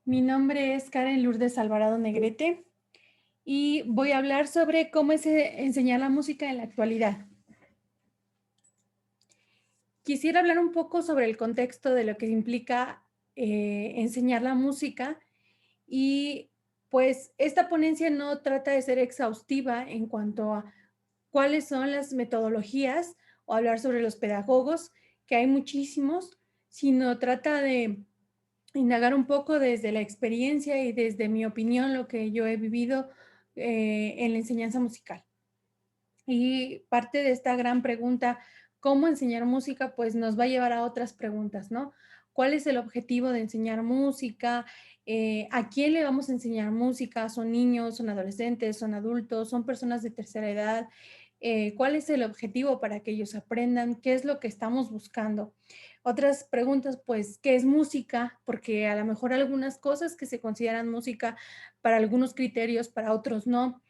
Mi nombre es Karen Lourdes Alvarado Negrete y voy a hablar sobre cómo es enseñar la música en la actualidad. Quisiera hablar un poco sobre el contexto de lo que implica enseñar la música y pues esta ponencia no trata de ser exhaustiva en cuanto a cuáles son las metodologías o hablar sobre los pedagogos, que hay muchísimos, sino trata de indagar un poco desde la experiencia y desde mi opinión, lo que yo he vivido en la enseñanza musical. Y parte de esta gran pregunta, ¿cómo enseñar música? Pues nos va a llevar a otras preguntas, ¿no? ¿Cuál es el objetivo de enseñar música? ¿A quién le vamos a enseñar música? ¿Son niños, son adolescentes, son adultos, son personas de tercera edad? ¿Cuál es el objetivo para que ellos aprendan? ¿Qué es lo que estamos buscando? Otras preguntas, pues, ¿qué es música? Porque a lo mejor algunas cosas que se consideran música para algunos criterios, para otros no.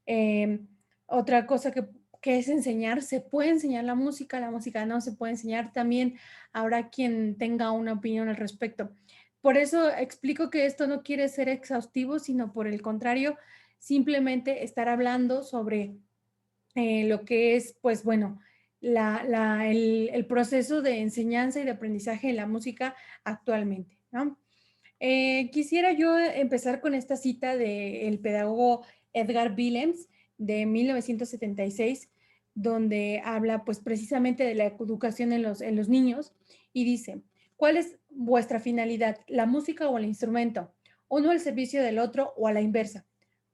Em, Otra cosa que es enseñar, se puede enseñar la música no se puede enseñar, también habrá quien tenga una opinión al respecto. Por eso explico que esto no quiere ser exhaustivo, sino por el contrario, simplemente estar hablando sobre lo que es, pues bueno, el proceso de enseñanza y de aprendizaje en la música actualmente, ¿no? Quisiera yo empezar con esta cita del pedagogo Edgar Willems de 1976, donde habla pues precisamente de la educación en los niños y dice, ¿cuál es vuestra finalidad? ¿La música o el instrumento? Uno al servicio del otro o a la inversa.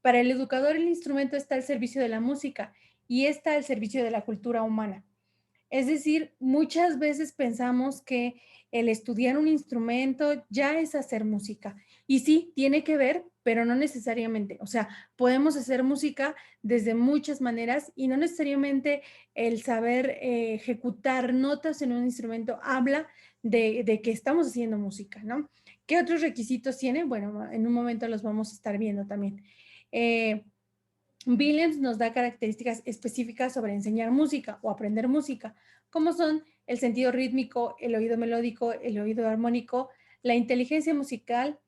Para el educador el instrumento está al servicio de la música y está al servicio de la cultura humana. Es decir, muchas veces pensamos que el estudiar un instrumento ya es hacer música. Y sí, tiene que ver, pero no necesariamente. O sea, podemos hacer música desde muchas maneras y no necesariamente el saber ejecutar notas en un instrumento habla de que estamos haciendo música, ¿no? ¿Qué otros requisitos tiene? Bueno, en un momento los vamos a estar viendo también. Eh, Willems nos da características específicas sobre enseñar música o aprender música, como son el sentido rítmico, el oído melódico, el oído armónico, la inteligencia musical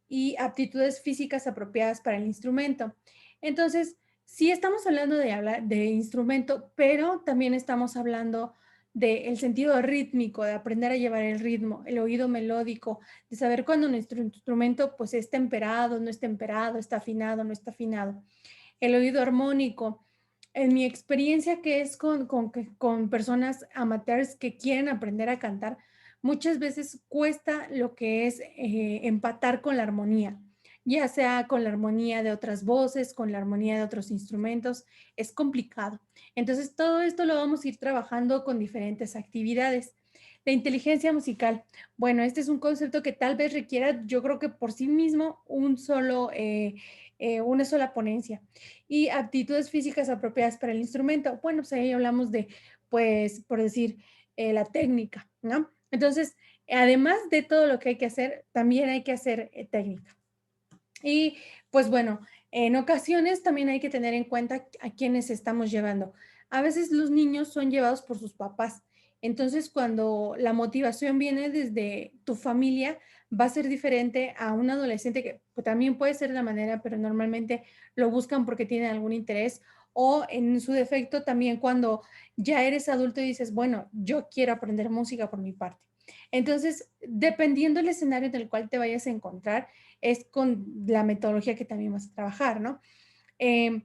y aptitudes físicas apropiadas para el instrumento. Entonces, sí estamos hablando de instrumento, pero también estamos hablando del sentido rítmico, de aprender a llevar el ritmo, el oído melódico, de saber cuándo nuestro instrumento pues es temperado, no es temperado, está afinado, no está afinado. El oído armónico. En mi experiencia que es con personas amateurs que quieren aprender a cantar, muchas veces cuesta lo que es empatar con la armonía, ya sea con la armonía de otras voces, con la armonía de otros instrumentos, es complicado. Entonces, todo esto lo vamos a ir trabajando con diferentes actividades. La inteligencia musical. Bueno, este es un concepto que tal vez requiera, yo creo que por sí mismo, una sola ponencia y aptitudes físicas apropiadas para el instrumento. Bueno, pues ahí hablamos de, pues, por decir, la técnica, ¿no? Entonces, además de todo lo que hay que hacer, también hay que hacer técnica. Y pues bueno, en ocasiones también hay que tener en cuenta a quienes estamos llevando. A veces los niños son llevados por sus papás. Entonces, cuando la motivación viene desde tu familia, va a ser diferente a un adolescente que pues, también puede ser de la manera, pero normalmente lo buscan porque tienen algún interés o en su defecto también cuando ya eres adulto y dices, bueno, yo quiero aprender música por mi parte. Entonces, dependiendo del escenario en el cual te vayas a encontrar, es con la metodología que también vas a trabajar, ¿no? Eh,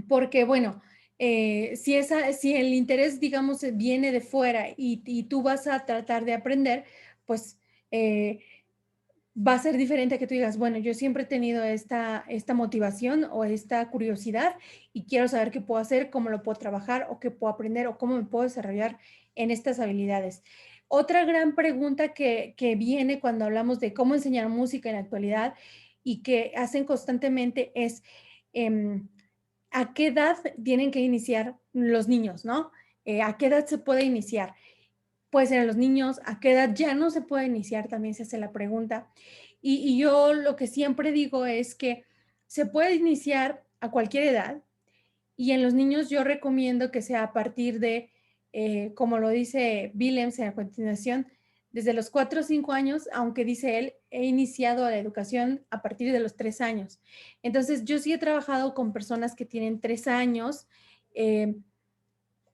Porque, bueno, si el interés, digamos, viene de fuera y tú vas a tratar de aprender, pues eh, va a ser diferente a que tú digas, bueno, yo siempre he tenido esta motivación o esta curiosidad y quiero saber qué puedo hacer, cómo lo puedo trabajar o qué puedo aprender o cómo me puedo desarrollar en estas habilidades. Otra gran pregunta que viene cuando hablamos de cómo enseñar música en la actualidad y que hacen constantemente es em, ¿a qué edad tienen que iniciar los niños, no? ¿A qué edad se puede iniciar? Puede ser a los niños, ¿a qué edad ya no se puede iniciar? También se hace la pregunta. Y yo lo que siempre digo es que se puede iniciar a cualquier edad y en los niños yo recomiendo que sea a partir de, como lo dice Willems a continuación, desde los 4 o 5 años, aunque dice él he iniciado la educación a partir de los 3 años. Entonces, yo sí he trabajado con personas que tienen 3 años, eh,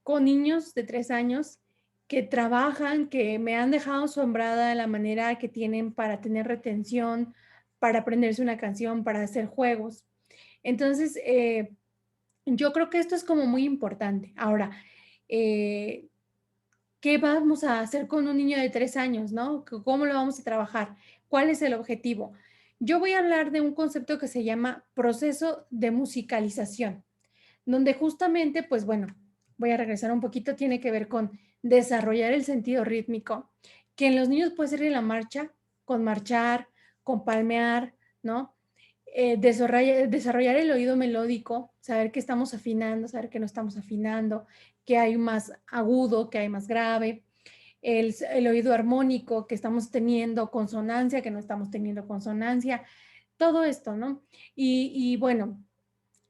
con niños de 3 años que trabajan, que me han dejado asombrada la manera que tienen para tener retención, para aprenderse una canción, para hacer juegos. Entonces, yo creo que esto es como muy importante. Ahora, eh, ¿qué vamos a hacer con un niño de 3 años, no? ¿Cómo lo vamos a trabajar? ¿Cuál es el objetivo? Yo voy a hablar de un concepto que se llama proceso de musicalización, donde justamente, pues bueno, voy a regresar un poquito, tiene que ver con desarrollar el sentido rítmico, que en los niños puede ser en la marcha, con marchar, con palmear, ¿no? Desarrollar el oído melódico, saber que estamos afinando, saber que no estamos afinando, que hay más agudo, que hay más grave, el oído armónico, que estamos teniendo consonancia, que no estamos teniendo consonancia, todo esto, ¿no? Y bueno,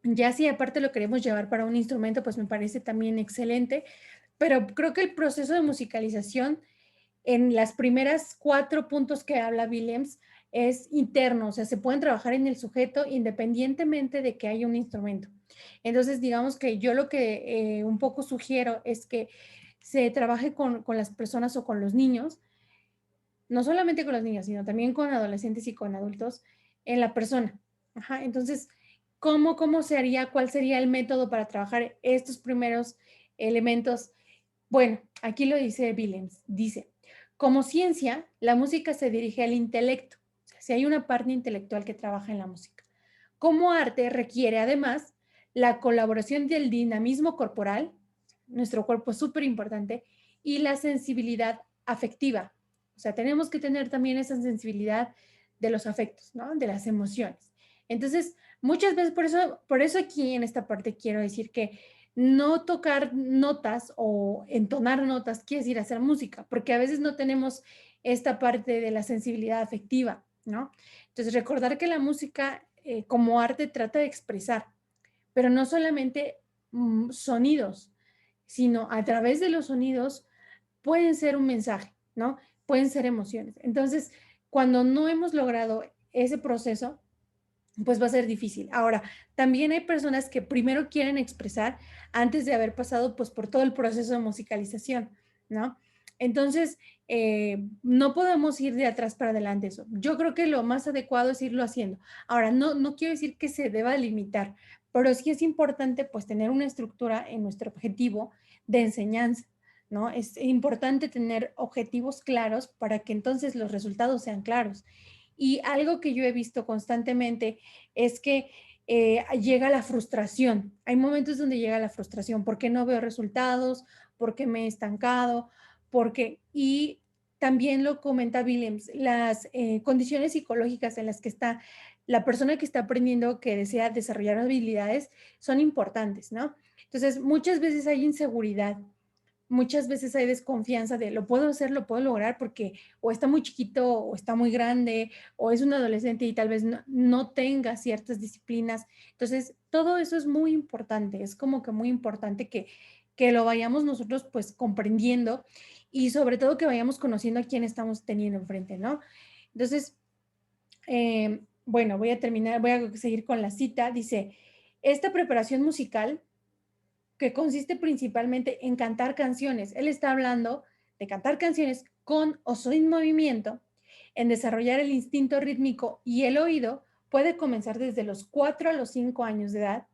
ya si aparte lo queremos llevar para un instrumento, pues me parece también excelente, pero creo que el proceso de musicalización en las primeras 4 puntos que habla Willems es interno, o sea, se pueden trabajar en el sujeto independientemente de que haya un instrumento. Entonces, digamos que yo lo que un poco sugiero es que se trabaje con las personas o con los niños, no solamente con los niños, sino también con adolescentes y con adultos, en la persona. Ajá, entonces, ¿cómo se haría? ¿Cuál sería el método para trabajar estos primeros elementos? Bueno, aquí lo dice Willems. Dice, como ciencia, la música se dirige al intelecto. O sea, si hay una parte intelectual que trabaja en la música. Como arte requiere además la colaboración del dinamismo corporal, nuestro cuerpo es súper importante, y la sensibilidad afectiva. O sea, tenemos que tener también esa sensibilidad de los afectos, ¿no? De las emociones. Entonces, muchas veces, por eso aquí en esta parte quiero decir que no tocar notas o entonar notas quiere decir hacer música, porque a veces no tenemos esta parte de la sensibilidad afectiva, ¿no? Entonces, recordar que la música como arte trata de expresar, pero no solamente sonidos, sino a través de los sonidos pueden ser un mensaje, ¿no? Pueden ser emociones. Entonces, cuando no hemos logrado ese proceso, pues va a ser difícil. Ahora, también hay personas que primero quieren expresar antes de haber pasado pues por todo el proceso de musicalización, ¿no? Entonces, no podemos ir de atrás para adelante eso. Yo creo que lo más adecuado es irlo haciendo. Ahora, no quiero decir que se deba limitar, pero sí es importante pues tener una estructura en nuestro objetivo de enseñanza, ¿no? Es importante tener objetivos claros para que entonces los resultados sean claros. Y algo que yo he visto constantemente es que llega la frustración. Hay momentos donde llega la frustración porque no veo resultados, porque me he estancado, y también lo comenta Willems, las condiciones psicológicas en las que está la persona que está aprendiendo, que desea desarrollar habilidades, son importantes, ¿no? Entonces, muchas veces hay inseguridad, muchas veces hay desconfianza de lo puedo hacer, lo puedo lograr porque o está muy chiquito o está muy grande o es un adolescente y tal vez no tenga ciertas disciplinas. Entonces, todo eso es muy importante, es como que muy importante que lo vayamos nosotros pues comprendiendo y sobre todo que vayamos conociendo a quién estamos teniendo enfrente, ¿no? Entonces, bueno, voy a seguir con la cita. Dice, esta preparación musical que consiste principalmente en cantar canciones. Él está hablando de cantar canciones con o sin movimiento, en desarrollar el instinto rítmico y el oído puede comenzar desde los 4 a los 5 años de edad.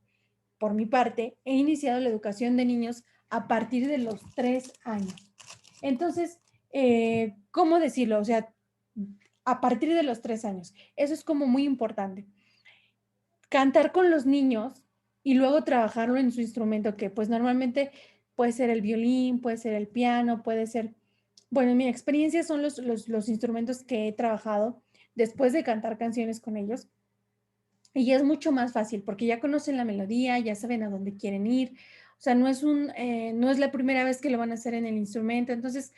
Por mi parte, he iniciado la educación de niños a partir de los 3 años. Entonces, ¿cómo decirlo? O sea, a partir de los 3 años. Eso es como muy importante. Cantar con los niños y luego trabajarlo en su instrumento, que pues normalmente puede ser el violín, puede ser el piano, puede ser, bueno, en mi experiencia son los instrumentos que he trabajado después de cantar canciones con ellos. Y es mucho más fácil porque ya conocen la melodía, ya saben a dónde quieren ir. O sea, no es la primera vez que lo van a hacer en el instrumento. Entonces,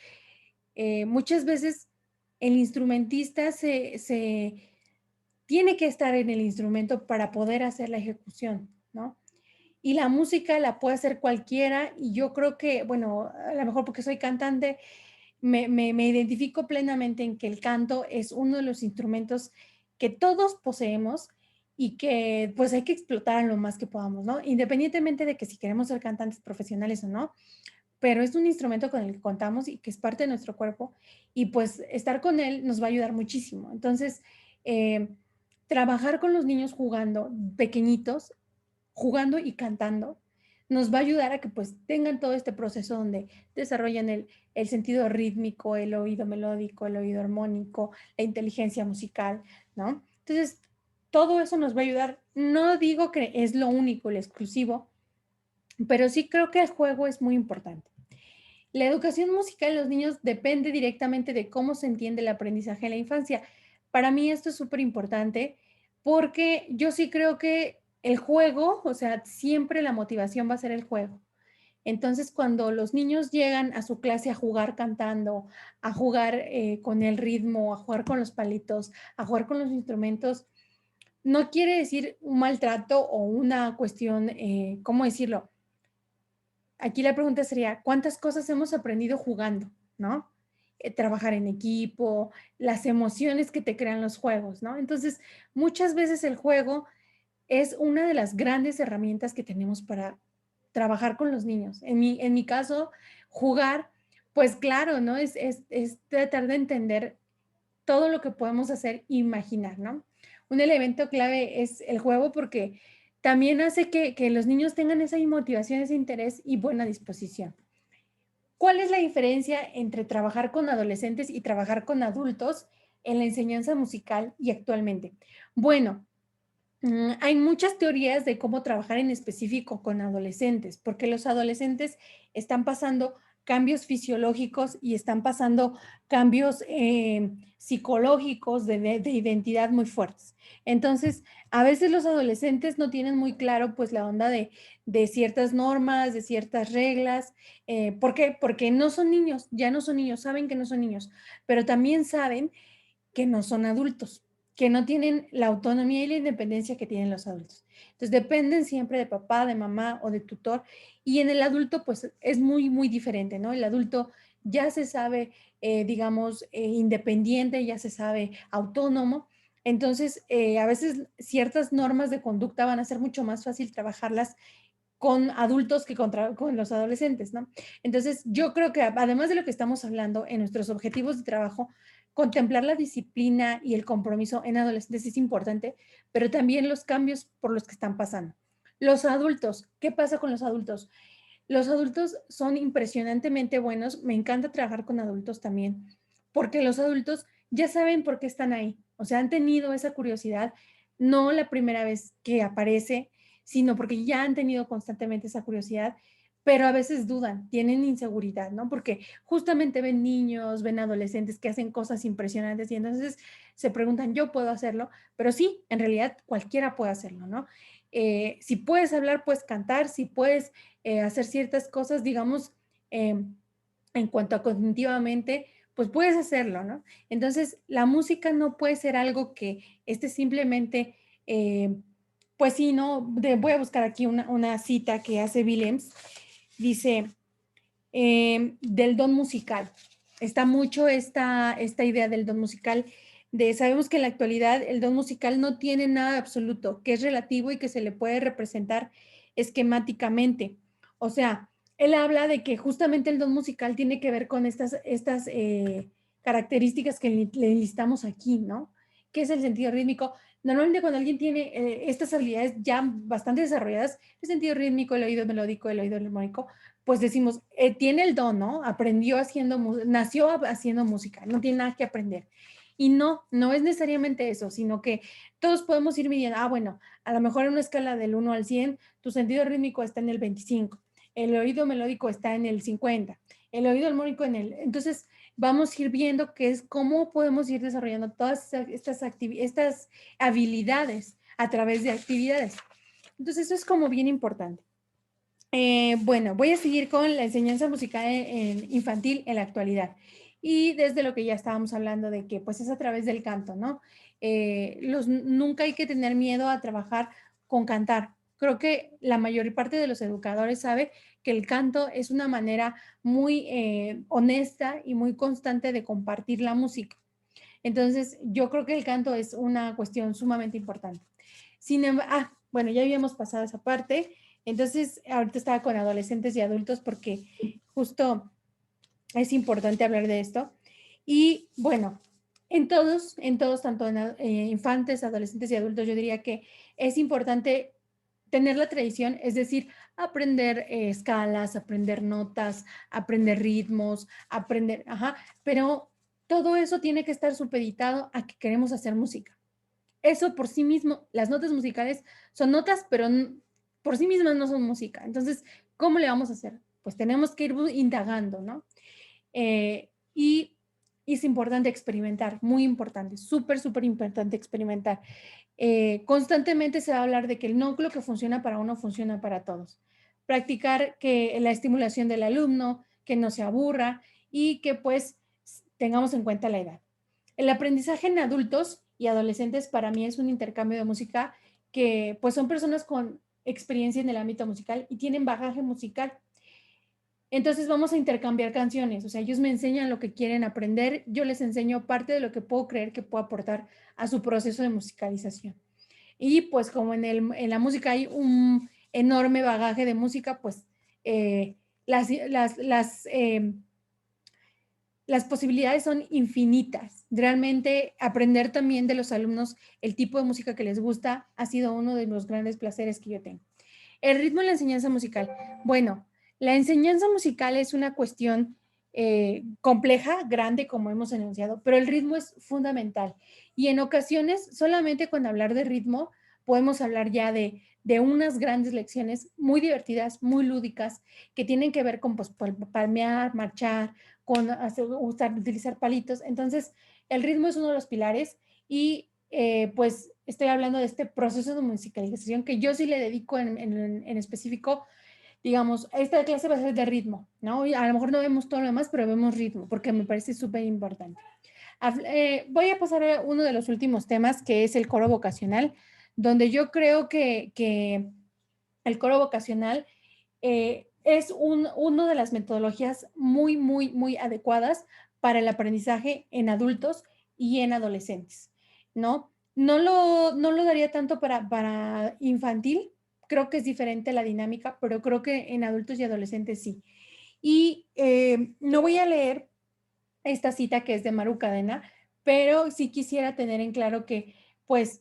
muchas veces el instrumentista se tiene que estar en el instrumento para poder hacer la ejecución, ¿no? Y la música la puede hacer cualquiera y yo creo que, bueno, a lo mejor porque soy cantante, me identifico plenamente en que el canto es uno de los instrumentos que todos poseemos y que pues hay que explotar lo más que podamos, ¿no? Independientemente de que si queremos ser cantantes profesionales o no, pero es un instrumento con el que contamos y que es parte de nuestro cuerpo y pues estar con él nos va a ayudar muchísimo. Entonces, eh, trabajar con los niños jugando, pequeñitos, jugando y cantando, nos va a ayudar a que pues tengan todo este proceso donde desarrollan el sentido rítmico, el oído melódico, el oído armónico, la inteligencia musical, ¿no? Entonces, todo eso nos va a ayudar. No digo que es lo único, el exclusivo, pero sí creo que el juego es muy importante. La educación musical en los niños depende directamente de cómo se entiende el aprendizaje en la infancia. Para mí esto es súper importante porque yo sí creo que el juego, o sea, siempre la motivación va a ser el juego. Entonces, cuando los niños llegan a su clase a jugar cantando, a jugar con el ritmo, a jugar con los palitos, a jugar con los instrumentos, no quiere decir un maltrato o una cuestión, ¿cómo decirlo? Aquí la pregunta sería, ¿cuántas cosas hemos aprendido jugando, no? Trabajar en equipo, las emociones que te crean los juegos, ¿no? Entonces, muchas veces el juego es una de las grandes herramientas que tenemos para trabajar con los niños. En mi caso, jugar, pues claro, ¿no? Es tratar de entender todo lo que podemos hacer, imaginar, ¿no? Un elemento clave es el juego porque también hace que los niños tengan esa motivación, ese interés y buena disposición. ¿Cuál es la diferencia entre trabajar con adolescentes y trabajar con adultos en la enseñanza musical y actualmente? Bueno, hay muchas teorías de cómo trabajar en específico con adolescentes, porque los adolescentes están pasando cambios fisiológicos y están pasando cambios psicológicos de identidad muy fuertes. Entonces, a veces los adolescentes no tienen muy claro pues la onda de ciertas normas, de ciertas reglas. ¿Por qué? Porque no son niños, ya no son niños, saben que no son niños, pero también saben que no son adultos, que no tienen la autonomía y la independencia que tienen los adultos. Entonces dependen siempre de papá, de mamá o de tutor. Y en el adulto pues es muy, muy diferente, ¿no? El adulto ya se sabe, digamos, independiente, ya se sabe autónomo. Entonces, a veces ciertas normas de conducta van a ser mucho más fácil trabajarlas con adultos que con los adolescentes, ¿no? Entonces, yo creo que además de lo que estamos hablando en nuestros objetivos de trabajo, contemplar la disciplina y el compromiso en adolescentes es importante, pero también los cambios por los que están pasando. Los adultos, ¿qué pasa con los adultos? Los adultos son impresionantemente buenos, me encanta trabajar con adultos también, porque los adultos ya saben por qué están ahí, o sea, han tenido esa curiosidad, no la primera vez que aparece, sino porque ya han tenido constantemente esa curiosidad, pero a veces dudan, tienen inseguridad, ¿no? Porque justamente ven niños, ven adolescentes que hacen cosas impresionantes y entonces se preguntan, ¿yo puedo hacerlo? Pero sí, en realidad cualquiera puede hacerlo, ¿no? Si puedes hablar, puedes cantar, si puedes hacer ciertas cosas, digamos, en cuanto a cognitivamente, pues puedes hacerlo, ¿no? Entonces, la música no puede ser algo que esté simplemente, eh, pues sí, ¿no? Voy a buscar aquí una cita que hace Willems. Dice, del don musical. Está mucho esta idea del don musical. Sabemos que en la actualidad el don musical no tiene nada absoluto, que es relativo y que se le puede representar esquemáticamente. O sea, él habla de que justamente el don musical tiene que ver con estas características que le listamos aquí, ¿no? ¿Qué es el sentido rítmico? Normalmente cuando alguien tiene estas habilidades ya bastante desarrolladas, el sentido rítmico, el oído melódico, el oído armónico, pues decimos, tiene el don, ¿no? Aprendió haciendo, nació haciendo música, no tiene nada que aprender. Y no, no es necesariamente eso, sino que todos podemos ir midiendo, bueno, a lo mejor en una escala del 1 al 100, tu sentido rítmico está en el 25, el oído melódico está en el 50, el oído armónico en el... Entonces, vamos a ir viendo qué es cómo podemos ir desarrollando todas estas habilidades a través de actividades. Entonces, eso es como bien importante. Bueno, voy a seguir con la enseñanza musical infantil en la actualidad. Y desde lo que ya estábamos hablando de que pues es a través del canto, ¿no? Nunca hay que tener miedo a trabajar con cantar. creo que la mayor parte de los educadores sabe que el canto es una manera muy honesta y muy constante de compartir la música. Entonces, yo creo que el canto es una cuestión sumamente importante. Bueno, ya habíamos pasado esa parte. Entonces, ahorita estaba con adolescentes y adultos porque justo es importante hablar de esto. Y bueno, en todos, tanto en infantes, adolescentes y adultos, yo diría que es importante tener la tradición, es decir, aprender escalas, aprender notas, aprender ritmos, aprender, ajá, pero todo eso tiene que estar supeditado a que queremos hacer música. Eso por sí mismo, las notas musicales son notas, pero por sí mismas no son música. Entonces, ¿cómo le vamos a hacer? Pues tenemos que ir indagando, ¿no? Y es importante experimentar, muy importante, súper, súper importante experimentar. Constantemente se va a hablar de que el núcleo que funciona para uno funciona para todos. Practicar que la estimulación del alumno, que no se aburra y que pues tengamos en cuenta la edad. El aprendizaje en adultos y adolescentes para mí es un intercambio de música que pues son personas con experiencia en el ámbito musical y tienen bagaje musical. Entonces vamos a intercambiar canciones, o sea, ellos me enseñan lo que quieren aprender, yo les enseño parte de lo que puedo creer que puedo aportar a su proceso de musicalización. Y pues como en la música hay un enorme bagaje de música, pues eh, las, las, las, eh, las posibilidades son infinitas. Realmente aprender también de los alumnos el tipo de música que les gusta ha sido uno de los grandes placeres que yo tengo. El ritmo en la enseñanza musical. Bueno, la enseñanza musical es una cuestión compleja, grande, como hemos enunciado, pero el ritmo es fundamental. Y en ocasiones, solamente con hablar de ritmo, podemos hablar ya de unas grandes lecciones muy divertidas, muy lúdicas, que tienen que ver con pues, palmear, marchar, con utilizar palitos. Entonces, el ritmo es uno de los pilares y pues estoy hablando de este proceso de musicalización que yo sí le dedico en específico, digamos, esta clase va a ser de ritmo, ¿no? Y a lo mejor no vemos todo lo demás, pero vemos ritmo, porque me parece súper importante. Voy a pasar a uno de los últimos temas, que es el coro vocacional, donde yo creo que el coro vocacional es una de las metodologías muy, muy, muy adecuadas para el aprendizaje en adultos y en adolescentes, ¿no? No lo daría tanto para infantil, creo que es diferente la dinámica, pero creo que en adultos y adolescentes sí. Y no voy a leer esta cita que es de Maru Cadena, pero sí quisiera tener en claro que, pues,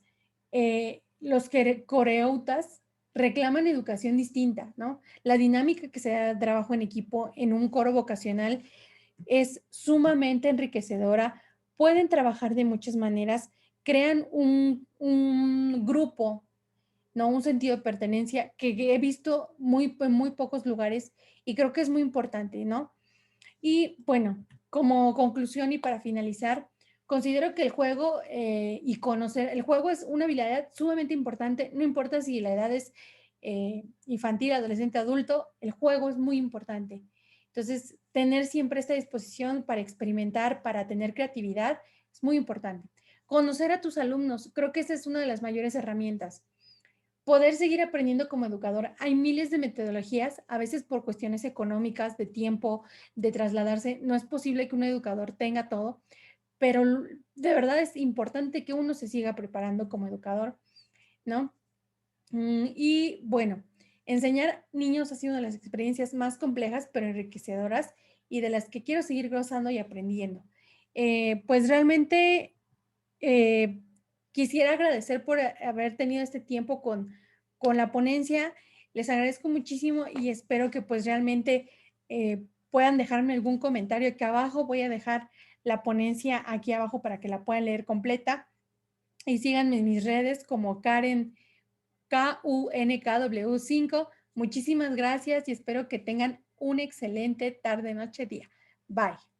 los coreutas reclaman educación distinta, ¿no? La dinámica que se da de trabajo en equipo en un coro vocacional es sumamente enriquecedora. Pueden trabajar de muchas maneras, crean un grupo, ¿no? Un sentido de pertenencia que he visto en muy pocos lugares y creo que es muy importante, ¿no? Y bueno, como conclusión y para finalizar, considero que el juego y conocer, el juego es una habilidad sumamente importante, no importa si la edad es infantil, adolescente, adulto, el juego es muy importante. Entonces, tener siempre esta disposición para experimentar, para tener creatividad, es muy importante. Conocer a tus alumnos, creo que esa es una de las mayores herramientas poder seguir aprendiendo como educadora. Hay miles de metodologías, a veces por cuestiones económicas, de tiempo, de trasladarse, no es posible que un educador tenga todo, pero de verdad es importante que uno se siga preparando como educador, ¿no? Y bueno, enseñar niños ha sido una de las experiencias más complejas, pero enriquecedoras y de las que quiero seguir gozando y aprendiendo. Pues realmente eh, quisiera agradecer por haber tenido este tiempo con la ponencia. Les agradezco muchísimo y espero que pues realmente puedan dejarme algún comentario aquí abajo. Voy a dejar la ponencia aquí abajo para que la puedan leer completa y síganme en mis redes como Karen KUNKW5. Muchísimas gracias y espero que tengan una excelente tarde, noche, día. Bye.